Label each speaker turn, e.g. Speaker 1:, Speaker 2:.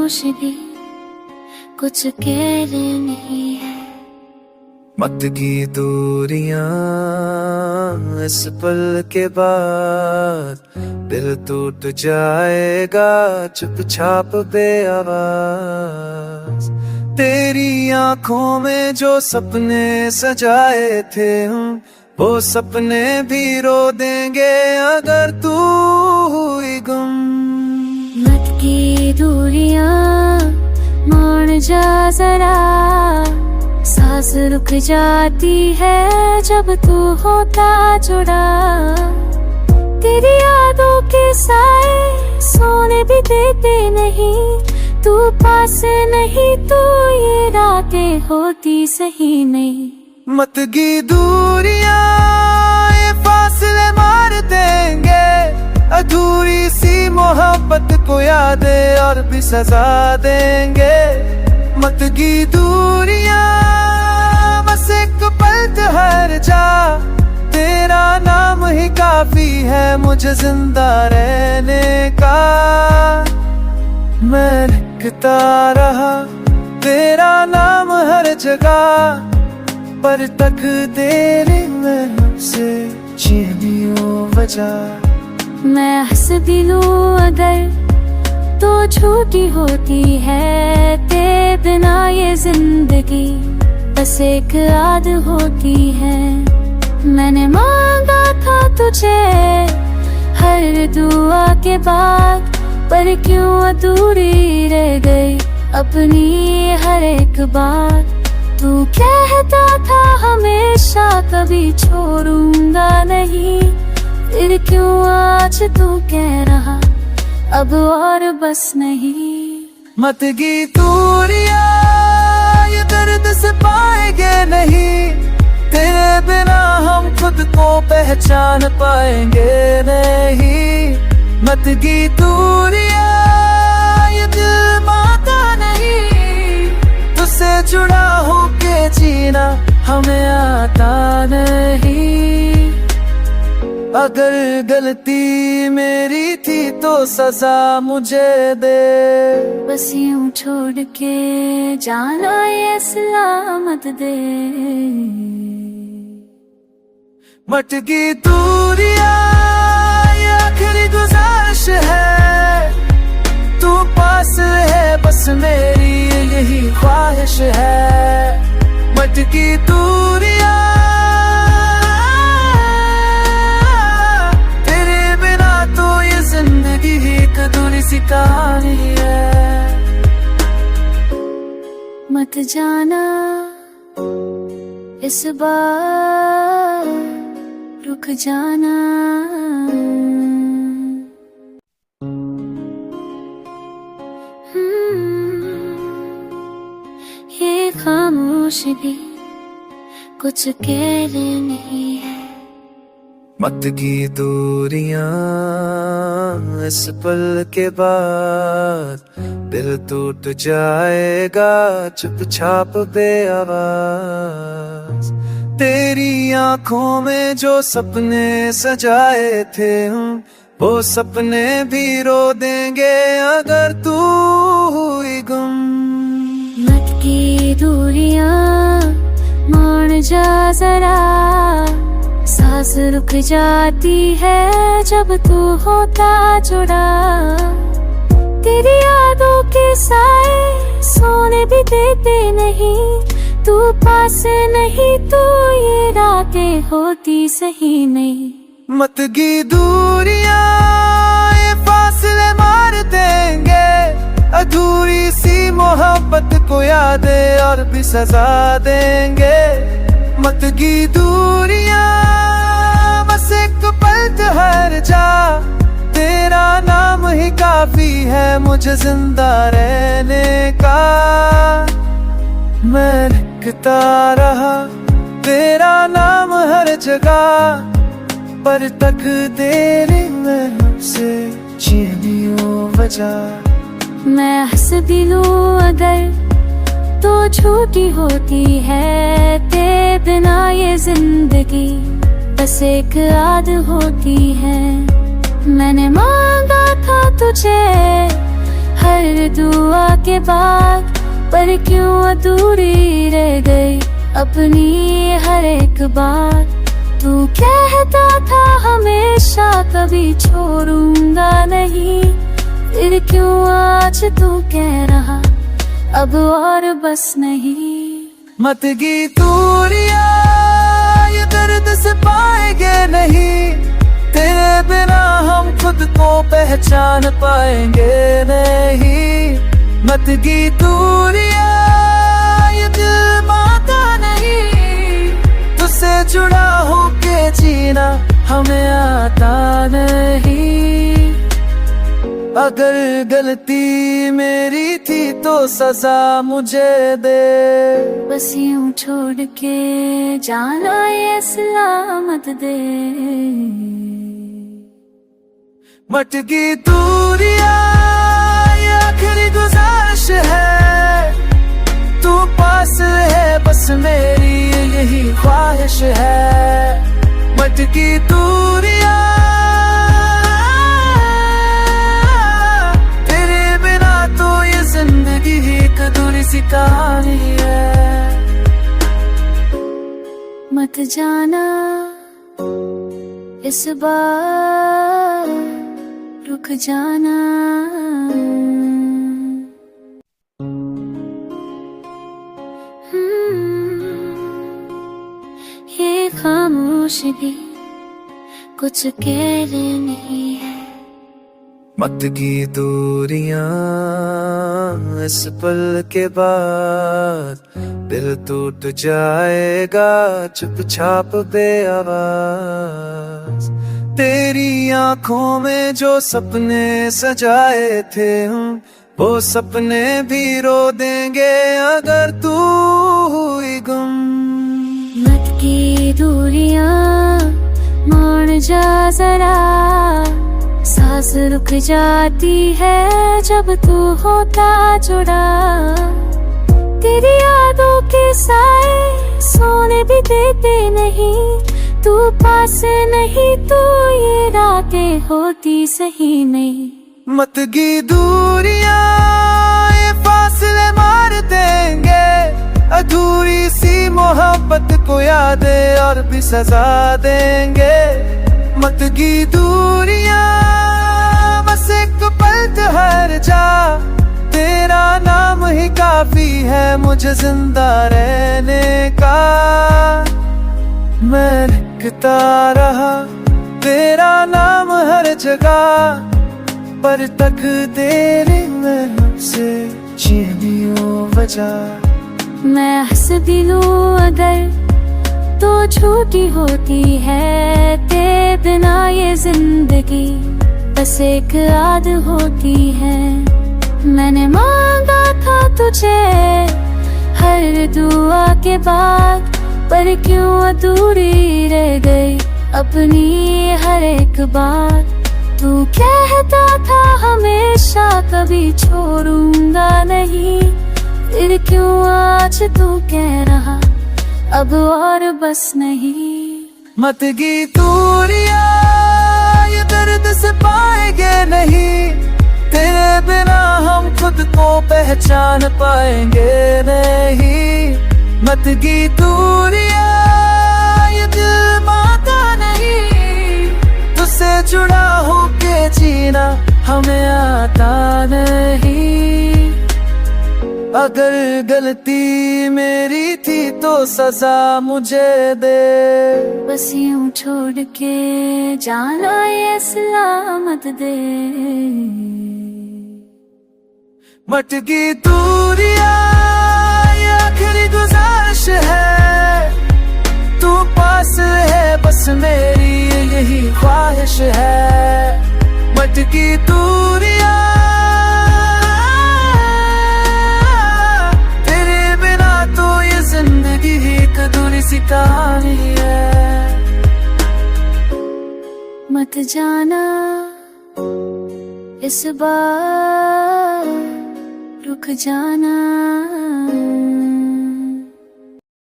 Speaker 1: खामोश भी कुछ कह नहीं है।
Speaker 2: मत की दूरियां इस पल के बाद, दिल टूट जाएगा चुपचाप बेआवाज। तेरी आंखों में जो सपने सजाए थे हम, वो सपने भी रो देंगे अगर तू हुई गुम।
Speaker 1: मत की दूरियां मान जा जरा, सांस रुक जाती है जब तू होता जुड़ा। तेरी यादों के साए सोने भी देते नहीं, तू पास नहीं तो ये रातें होती सही नहीं।
Speaker 2: मत की दूरियां ये फासले मार देंगे, अधूरी सी मोहब्बत को यादें और भी सजा देंगे। मत की दूरियां बस एक पल ठहर जा, तेरा नाम ही काफी है मुझे जिंदा रहने का। मैं लिखता रहा तेरा नाम हर जगह, पर तकदीर में हमसे छीनियो वजह।
Speaker 1: मैं हंस भी लूं अगर तो झूठी होती है, तेरे बिना ये जिंदगी बस एक याद होती है। मैंने मांगा था तुझे हर दुआ के बाद, पर क्यों अधूरी रह गई अपनी हर एक बात। तू कहता था हमेशा कभी छोड़ूंगा नहीं, फिर क्यों आज तू कह रहा अब और बस नहीं।
Speaker 2: मत की दूरियां ये दर्द से पाएंगे नहीं, तेरे बिना हम खुद को पहचान पाएंगे नहीं। मत की दूरियां ये दिल मानता नहीं, तुझसे जुड़ा होके जीना हमें आता नहीं। अगर गलती मेरी थी तो सजा मुझे दे,
Speaker 1: बस यूं छोड़ के जाना ये सलामत दे।
Speaker 2: मत की दूरियां ये आखिरी गुजारिश है, तू पास है बस मेरी यही ख्वाहिश है। मत की दूरियां तेरे बिना तो ये जिंदगी ही एक अधूरी सी कहानी है।
Speaker 1: मत जाना इस बार, रुक जाना। ये खामोश भी कुछ कह नहीं है।
Speaker 2: मत की दूरियां इस पल के बाद, दिल टूट जाएगा चुपचाप बेआवाज। तेरी आंखों में जो सपने सजाए थे हम, वो सपने भी रो देंगे अगर तू हुई गुम।
Speaker 1: मत की दूरियां मान जा जरा, सांस रुक जाती है जब तू होता जुड़ा। तेरी यादों के साए सोने भी देते नहीं, तू पास नहीं तो ये रातें होती सही नहीं।
Speaker 2: मत की दूरियां ये फासले मार देंगे, अधूरी सी मोहब्बत को यादें और भी सजा देंगे। मत की दूरियां बस एक पल ठहर जा, तेरा नाम ही काफी है मुझे जिंदा रहने का। मैं लिखता रहा तेरा नाम हर जगह, पर तकदीर में हमसे छीनियो वजह।
Speaker 1: मैं हंस भी लूं अगर तो झूठी होती है, तेरे बिना ये जिंदगी बस एक याद होती है। मैंने मांगा था तुझे हर दुआ के बाद पर क्यों अधूरी रह गई अपनी हर एक बात। तू कहता था हमेशा कभी छोड़ूंगा नहीं, फिर क्यों आज तू कह रहा अब और बस नहीं।
Speaker 2: मत गी दूरिया ये दर्द से पाएंगे नहीं, तेरे बिना हम खुद को पहचान पाएंगे नहीं। मत गी दूरिया ये दिल मानता नहीं, तुझसे जुड़ा होके जीना हमें आता नहीं। अगर गलती मेरी थी तो सजा मुझे दे,
Speaker 1: बस यूं छोड़ के जाना ये सलामत दे।
Speaker 2: मत गी दूरिया ये आखिरी गुजारिश है, तू पास है बस मेरी यही ख्वाहिश है। मत गी दूरिया तेरे बिना तो ये जिंदगी एक अधूरी सी कहानी है।
Speaker 1: मत जाना इस बार रुक जाना। ये खामोशी भी कुछ कह नहीं है।
Speaker 2: मत गी दूरियां इस पल के बाद, दिल टूट जाएगा चुपचाप बेआवाज। तेरी आंखों में जो सपने सजाए थे हम, वो सपने भी रो देंगे अगर तू हुई गुम।
Speaker 1: मत की दूरियां मान जा जरा, सांस रुक जाती है जब तू होता जुड़ा। तेरी यादों के साए सोने भी देते नहीं, तू पास नहीं तो ये रातें होती सही नहीं।
Speaker 2: मत गी दूरियां ये फासले मार देंगे अधूरी सी मोहब्बत को, यादें और भी सजा देंगे। मत गी दूरियां बस एक पल ठहर जा, तेरा नाम ही काफी है मुझे जिंदा रहने का। मैं लिखता रहा तेरा नाम हर जगह, पर तकदीर में हमसे छीनियो वजह।
Speaker 1: मैं हंस भी लूं अगर तो झूठी होती है, तेरे बिना ये जिंदगी बस एक याद होती है। मैंने मांगा था तुझे हर दुआ के बाद, पर क्यों अधूरी रह गई अपनी हर एक बात। तू कहता था हमेशा कभी छोड़ूंगा नहीं, फिर क्यों आज तू कह रहा अब और बस नहीं।
Speaker 2: मत गी दूरिया ये दर्द से पाएंगे नहीं, तेरे बिना हम खुद को पहचान पाएंगे नहीं। मत गी दूरिया ये दिल मानता नहीं, तुझसे जुड़ा होके जीना हमें आता नहीं। अगर गलती मेरी थी तो सजा मुझे दे,
Speaker 1: बस यूं छोड़ के जाना ये सलामत दे।
Speaker 2: मत गी दूरिया ये आखिरी गुजारिश है, तू पास है बस मेरी यही ख्वाहिश है। मत गी दूरिया जिंदगी एक अधूरी सी कहानी है।
Speaker 1: मत जाना इस बार रुक जाना।